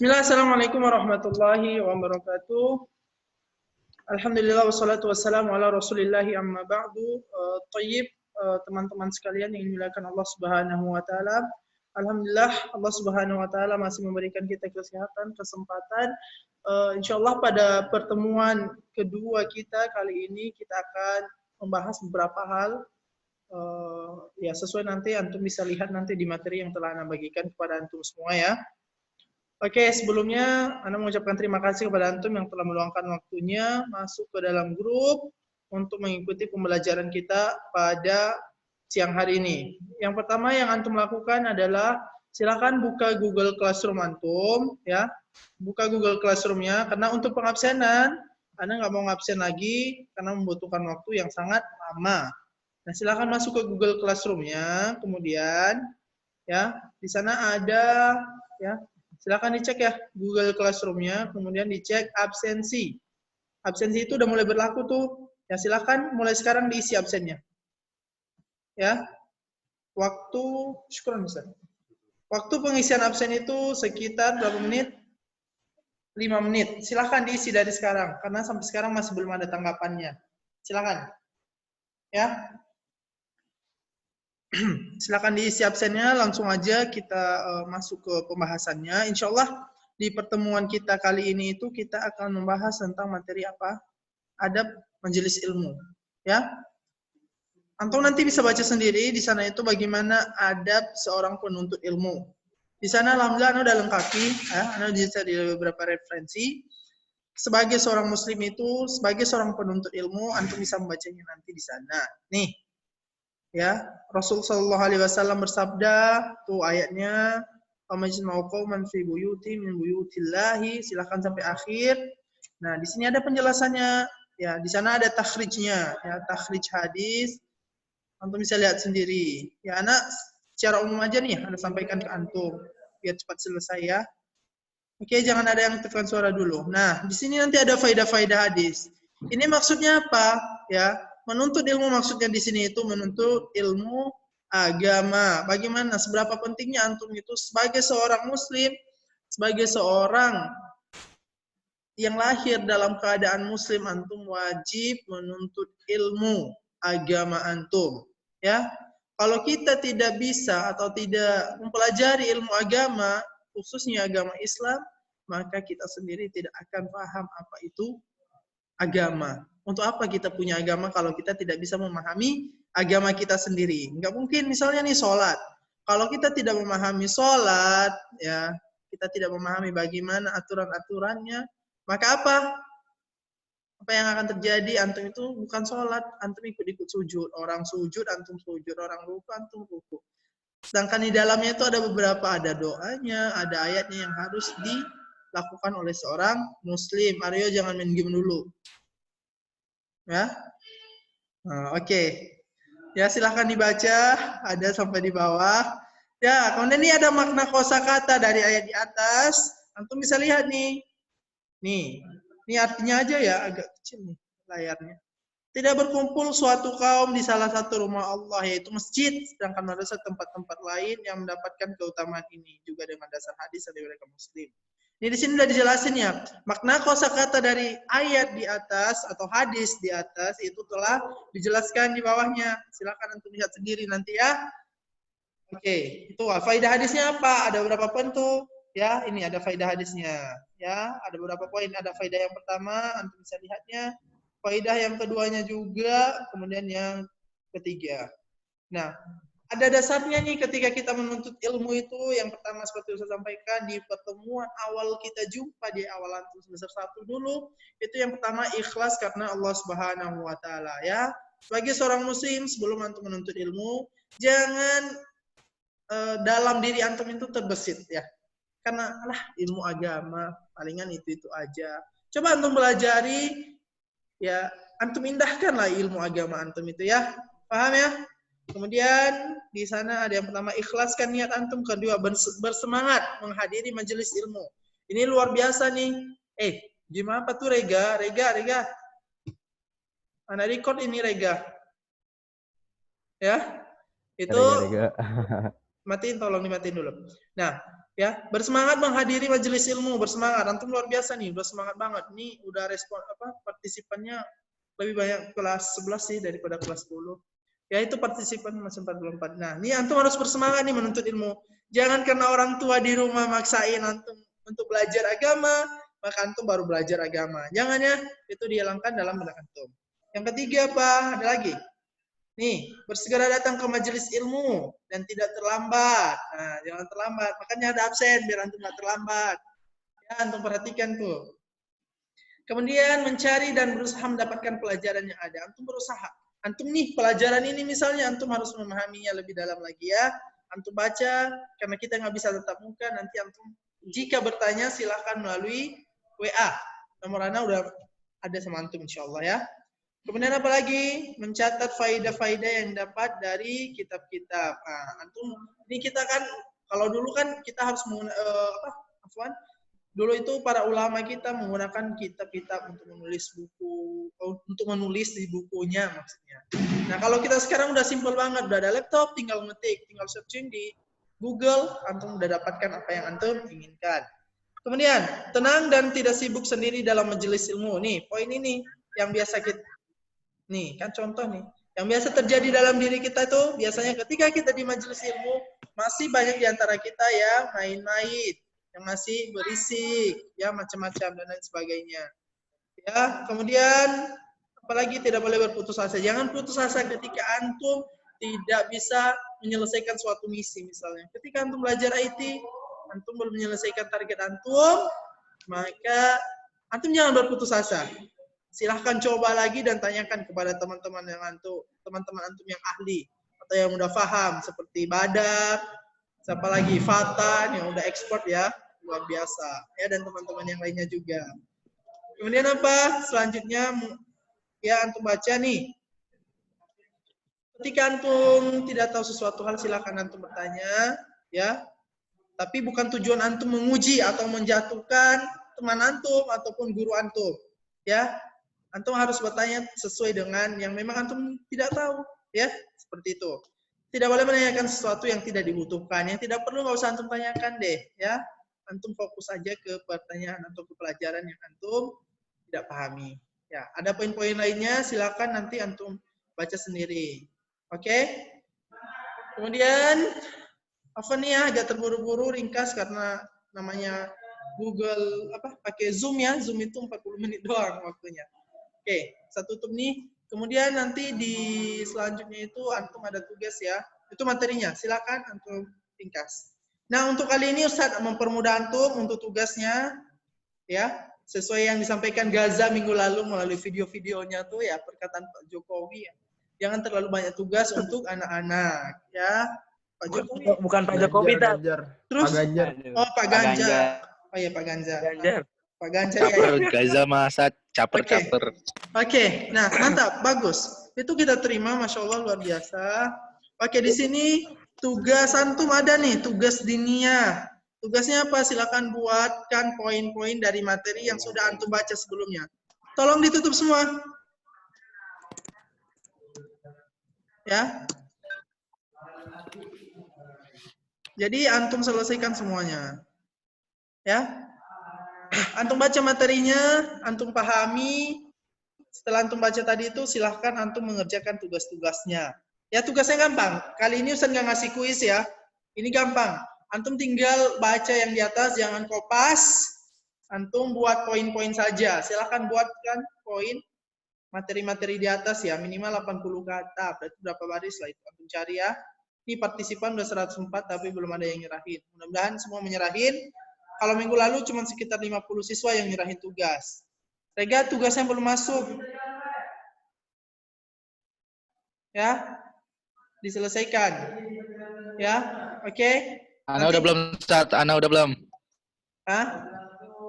Bismillah, assalamualaikum warahmatullahi wabarakatuh. Alhamdulillah wassalatu wassalamu ala rasulillahi amma ba'du. Teman-teman sekalian yang dimuliakan Allah Subhanahu wa taala. Alhamdulillah Allah Subhanahu wa taala masih memberikan kita kesehatan, kesempatan. Insyaallah pada pertemuan kedua kita kali ini kita akan membahas beberapa hal. Ya sesuai nanti antum bisa lihat nanti di materi yang telah Ana bagikan kepada antum semua ya. Oke, sebelumnya Ana mengucapkan terima kasih kepada antum yang telah meluangkan waktunya masuk ke dalam grup untuk mengikuti pembelajaran kita pada siang hari ini. Yang pertama yang antum lakukan adalah silakan buka Google Classroom antum, ya. Buka Google Classroom-nya karena untuk pengabsenan Anda nggak mau ngabsen lagi karena membutuhkan waktu yang sangat lama. Nah, silakan masuk ke Google Classroom-nya, kemudian ya di sana ada ya. Silakan dicek ya Google Classroom-nya, kemudian dicek absensi. Absensi itu udah mulai berlaku tuh. Ya silakan mulai sekarang diisi absennya. Ya. Syukran Ustaz. Waktu pengisian absen itu sekitar berapa menit? 5 menit. Silakan diisi dari sekarang karena sampai sekarang masih belum ada tanggapannya. Silakan. Ya. Silakan diisi absennya, langsung aja kita masuk ke pembahasannya. Insya Allah di pertemuan kita kali ini itu kita akan membahas tentang materi apa? Adab majelis ilmu. Ya, antum nanti bisa baca sendiri di sana itu bagaimana adab seorang penuntut ilmu. Di sana alhamdulillah Anda udah lengkapi, ya, Anda bisa di beberapa referensi. Sebagai seorang muslim itu, sebagai seorang penuntut ilmu, antum bisa membacanya nanti di sana. Nih, ya, Rasul sallallahu alaihi wasallam bersabda, tuh ayatnya, "Famajma'u qauman fi buyuti min buyutillahi", silakan sampai akhir. Nah, di sini ada penjelasannya. Ya, di sana ada takhrijnya, ya, takhrij hadis. Antum bisa lihat sendiri. Ya, anak secara umum aja nih, Anda sampaikan ke antum biar cepat selesai ya. Oke, jangan ada yang tekan suara dulu. Nah, di sini nanti ada faedah-faedah hadis. Ini maksudnya apa? Ya, menuntut ilmu maksudnya di sini itu menuntut ilmu agama. Bagaimana? Seberapa pentingnya antum itu sebagai seorang muslim, sebagai seorang yang lahir dalam keadaan muslim, antum wajib menuntut ilmu agama antum. Ya, kalau kita tidak bisa atau tidak mempelajari ilmu agama, khususnya agama Islam, maka kita sendiri tidak akan paham apa itu agama. Untuk apa kita punya agama kalau kita tidak bisa memahami agama kita sendiri? Enggak mungkin misalnya nih sholat. Kalau kita tidak memahami sholat, ya kita tidak memahami bagaimana aturan-aturannya, maka apa? Apa yang akan terjadi? Antum itu bukan sholat, antum ikut-ikut sujud. Orang sujud, antum sujud. Orang ruku, antum ruku. Sedangkan di dalamnya itu ada beberapa, ada doanya, ada ayatnya yang harus dilakukan oleh seorang muslim. Aryo jangan main game dulu. Ya, oke. Ya silahkan dibaca, ada sampai di bawah. Ya, kemudian ini ada makna kosakata dari ayat di atas. Antum bisa lihat nih. Nih, ini artinya aja ya, agak kecil nih layarnya. Tidak berkumpul suatu kaum di salah satu rumah Allah, yaitu masjid, sedangkan ada tempat-tempat lain yang mendapatkan keutamaan ini juga dengan dasar hadis dari mereka muslim. Ini di sini sudah dijelasin ya, makna kosakata dari ayat di atas atau hadis di atas itu telah dijelaskan di bawahnya. Silakan antum lihat sendiri nanti ya. Oke, itu faedah hadisnya apa? Ada berapa poin tuh? Ya, ini ada faedah hadisnya. Ya, ada beberapa poin. Ada faedah yang pertama, antum bisa lihatnya. Faedah yang keduanya juga, kemudian yang ketiga. Nah, ada dasarnya nih ketika kita menuntut ilmu itu, yang pertama seperti saya sampaikan di pertemuan awal kita jumpa di awal antum semester 1 dulu, itu yang pertama ikhlas karena Allah Subhanahu wa taala ya. Sebagai seorang muslim sebelum antum menuntut ilmu, jangan dalam diri antum itu terbesit ya. Karena ilmu agama palingan itu aja. Coba antum pelajari ya, antum indahkanlah ilmu agama antum itu ya. Paham ya? Kemudian di sana ada yang pertama ikhlaskan niat antum, kedua bersemangat menghadiri majelis ilmu. Ini luar biasa nih. Gimana apa tuh Rega? Rega. Ana record ini Rega. Ya. Itu Rega. matiin, tolong dimatiin dulu. Nah, Ya, bersemangat menghadiri majelis ilmu, bersemangat. Antum luar biasa nih, udah semangat banget. Nih udah respon partisipannya lebih banyak kelas 11 sih daripada kelas 10. Ya itu partisipan masih 44. Nah, ini antum harus bersemangat nih menuntut ilmu. Jangan karena orang tua di rumah maksain antum untuk belajar agama, maka antum baru belajar agama. Jangan ya, itu dihilangkan dalam benak antum. Yang ketiga apa? Ada lagi. Nih, bersegera datang ke majelis ilmu dan tidak terlambat. Nah, jangan terlambat. Makanya ada absen biar antum nggak terlambat. Ya, antum perhatikan tuh. Kemudian mencari dan berusaha mendapatkan pelajaran yang ada. Antum berusaha. Antum nih pelajaran ini misalnya antum harus memahaminya lebih dalam lagi ya. Antum baca karena kita nggak bisa tatap muka. Nanti antum jika bertanya silahkan melalui WA. Nomor Ana udah ada sama antum insyaallah ya. Kemudian apa lagi? Mencatat faedah-faedah yang dapat dari kitab-kitab. Nah, antum ini kita kan kalau dulu kan kita harus dulu itu para ulama kita menggunakan kitab-kitab untuk menulis buku, untuk menulis di bukunya maksudnya. Nah, kalau kita sekarang udah simpel banget, udah ada laptop, tinggal ngetik, tinggal searching di Google, antum udah dapatkan apa yang antum inginkan. Kemudian, tenang dan tidak sibuk sendiri dalam majelis ilmu. Nih, poin ini yang biasa kita nih, kan contoh nih. Yang biasa terjadi dalam diri kita itu biasanya ketika kita di majelis ilmu, masih banyak di antara kita yang main-main, yang masih berisik, ya macam-macam dan lain sebagainya. Ya, kemudian apalagi tidak boleh berputus asa. Jangan putus asa ketika antum tidak bisa menyelesaikan suatu misi misalnya. Ketika antum belajar IT, antum belum menyelesaikan target antum, maka antum jangan berputus asa. Silahkan coba lagi dan tanyakan kepada teman-teman antum yang ahli atau yang udah paham seperti Badar, siapa lagi Fatan yang udah ekspor ya, luar biasa ya, dan teman-teman yang lainnya juga. Kemudian apa? Selanjutnya ya antum baca nih. Ketika antum tidak tahu sesuatu hal silahkan antum bertanya ya. Tapi bukan tujuan antum menguji atau menjatuhkan teman antum ataupun guru antum ya. Antum harus bertanya sesuai dengan yang memang antum tidak tahu, ya seperti itu. Tidak boleh menanyakan sesuatu yang tidak dibutuhkan, yang tidak perlu nggak usah antum tanyakan deh, ya. Antum fokus aja ke pertanyaan atau ke pelajaran yang antum tidak pahami. Ya, ada poin-poin lainnya, silakan nanti antum baca sendiri. Oke? Kemudian apa nih ya, agak terburu-buru, ringkas karena namanya Google pakai Zoom ya, Zoom itu 40 menit doang waktunya. Oke, saya tutup nih. Kemudian nanti di selanjutnya itu antum ada tugas ya. Itu materinya. Silakan antum ringkas. Nah, untuk kali ini Ustaz mempermudah antum untuk tugasnya ya, sesuai yang disampaikan Gaza minggu lalu melalui video-videonya tuh ya, perkataan Pak Jokowi ya. Jangan terlalu banyak tugas untuk anak-anak ya. Pak Jokowi. Bukan Pak Jokowi, Terus Pak Ganjar. Oh, Pak Ganjar. Oh iya, Pak Ganjar. Pak Ganjar caper, ya. Gaza masa caper. Oke, nah mantap, bagus. Itu kita terima, masya Allah luar biasa. Oke, di sini tugas antum ada nih, tugas dinia. Tugasnya apa? Silakan buatkan poin-poin dari materi yang sudah antum baca sebelumnya. Tolong ditutup semua. Ya. Jadi antum selesaikan semuanya. Ya. Antum baca materinya, antum pahami. Setelah antum baca tadi itu, silahkan antum mengerjakan tugas-tugasnya. Ya, tugasnya gampang. Kali ini Ustaz nggak ngasih kuis ya. Ini gampang. Antum tinggal baca yang di atas, jangan kopas. Antum buat poin-poin saja. Silahkan buatkan poin materi-materi di atas ya. Minimal 80 kata. Berarti berapa baris lah itu. Antum cari ya. Ini partisipan udah 104, tapi belum ada yang nyerahin. Mudah-mudahan semua menyerahin. Kalau minggu lalu cuma sekitar 50 siswa yang nyerahin tugas. Rega, tugasnya belum masuk. Ya. Diselesaikan. Ya. Oke. Ana udah belum, Ustaz. Ana udah belum. Hah?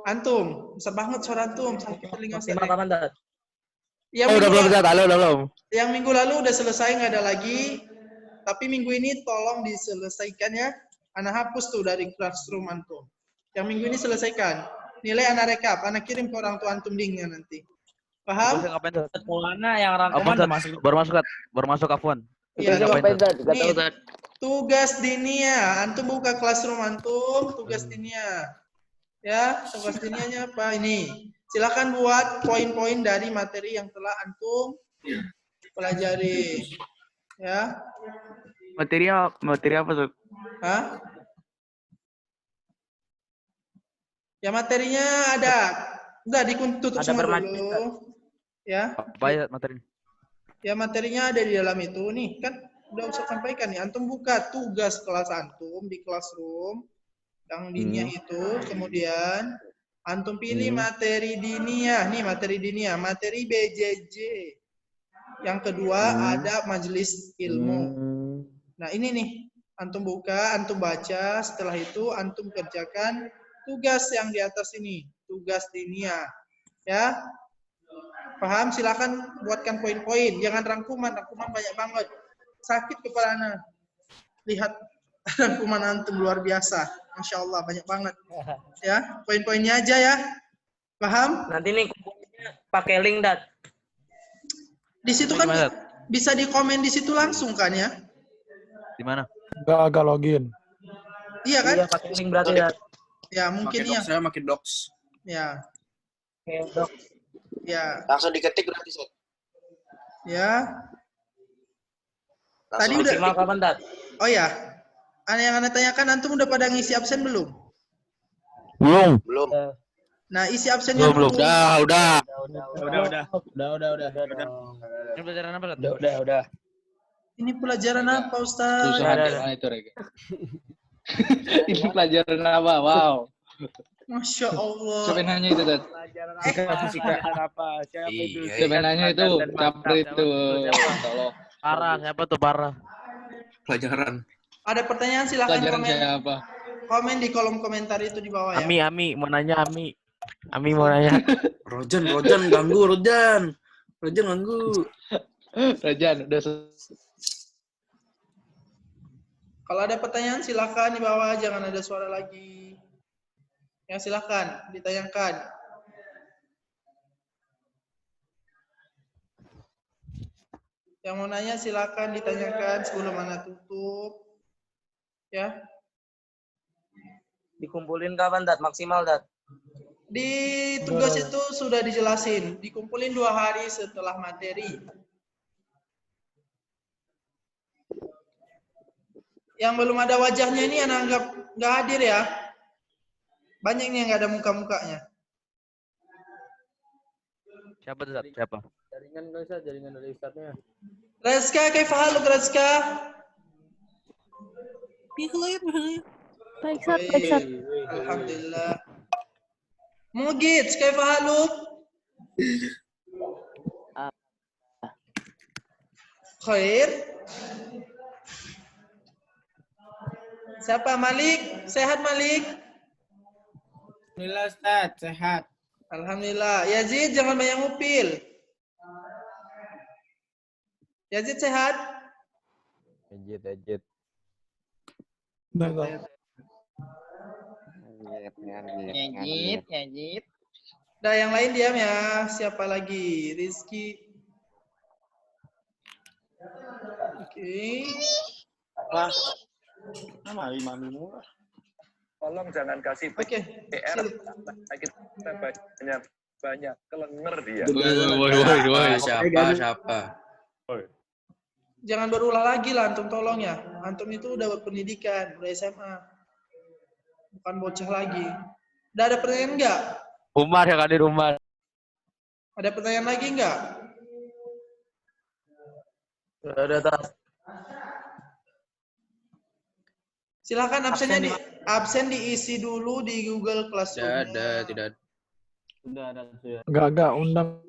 Antum. Besar banget suara antum. Sakit telinga saya. Oh, udah belum, Ustaz. Halo, udah belum. Yang minggu lalu udah selesai, nggak ada lagi. Tapi minggu ini tolong diselesaikan ya. Ana hapus tuh dari classroom antum. Yang minggu ini selesaikan. Nilai anak rekap, anak kirim ke orang tua antum linknya nanti. Paham? Maulana yang rangkuman baru masuk Afwan. Iya, ngapain, Zat? Tugas dinia. Antum buka Classroom antum, tugas dinia. Ya, tugas dinianya apa ini? Silakan buat poin-poin dari materi yang telah antum pelajari. Ya. Materi apa tuh? Hah? Ya materinya ada. Udah ditutup Ada semua bermacam, dulu. Ya. Apa ya materi? Ya materinya ada di dalam itu nih. Kan udah usah sampaikan nih. Antum buka tugas kelas antum di Classroom yang dinia itu. Kemudian antum pilih materi dinia. Nih materi dinia. Materi BJJ. Yang kedua ada majelis ilmu. Nah ini nih. Antum buka, antum baca. Setelah itu antum kerjakan tugas yang di atas ini. Tugas dinia. Ya. Paham? Silakan buatkan poin-poin. Jangan rangkuman. Rangkuman banyak banget. Sakit kepala ana. Lihat rangkuman antum luar biasa. Masya Allah banyak banget. Ya, poin-poinnya aja ya. Paham? Nanti nih kumpulnya pakai link, Dat. Di situ kan Gimana? bisa di komen di situ langsung kan ya? Di mana? Agak login. Iya kan? Iya, pakai link berarti, Dat. Ya mungkin Makin iya. docs, saya makin docs. Ya, Oke, Dok. ya, Langsung diketik berarti, Set. ya. Tadi Langsung udah. Maksimal kapan, Dat? Oh ya, yang anda tanyakan antum udah pada ngisi absen belum? Belum. belum. Nah isi absennya Belum. dulu. Udah. Ini pelajaran apa? Udah. Ini pelajaran apa Ustaz? Susah mana itu, Rega. Ini pelajaran apa? Wow. Masya Allah. Siapa yang nanya itu, Tat? Iya, Siapa yang nanya itu? Caper itu. Tolong. Parah, siapa tuh parah? pelajaran. Ada pertanyaan silahkan Pelajaran komen. siapa? Komen di kolom komentar itu di bawah ya. Ami, mau nanya Ami. Ami mau nanya. Rojan ganggu, Rojan ganggu. Rajan, udah Kalau ada pertanyaan silakan di bawah, jangan ada suara lagi. Ya silakan ditanyakan. Yang mau nanya silakan ditanyakan sebelum Ana tutup. Ya. Dikumpulin kapan, Dat? Maksimal, Dat. Di tugas itu sudah dijelasin, dikumpulin 2 hari setelah materi. Yang belum ada wajahnya ini Ana anggap nggak hadir ya. Banyak nih yang nggak ada muka-mukanya. Siapa tuh? Siapa? Jaringan dari Ustadznya. Reska, kaifa haluk Reska? Baik, Sat, baik, Sat. Alhamdulillah. Mugit, kaifa haluk? Khair. Siapa Malik? Sehat Malik? Alhamdulillah Ustaz, sehat. Alhamdulillah. Yazid jangan banyak ngupil. Yazid sehat? Ejit. Nyajit. Nah, yang lain diam ya. Siapa lagi? Rizky. Oke. Wah. Mami-mamimu. Tolong jangan kasih Oke. PR. Kita banyak kelenger dia. Woi. Siapa? Jangan berulah lagi lah antum tolong ya. Antum itu udah berpendidikan, udah SMA. Bukan bocah lagi. Udah ada pertanyaan enggak? Umar yang hadir Umar. Ada pertanyaan lagi enggak? Udah, Dat. Silakan absen diisi dulu di Google Classroom. Tidak ada. Enggak, undang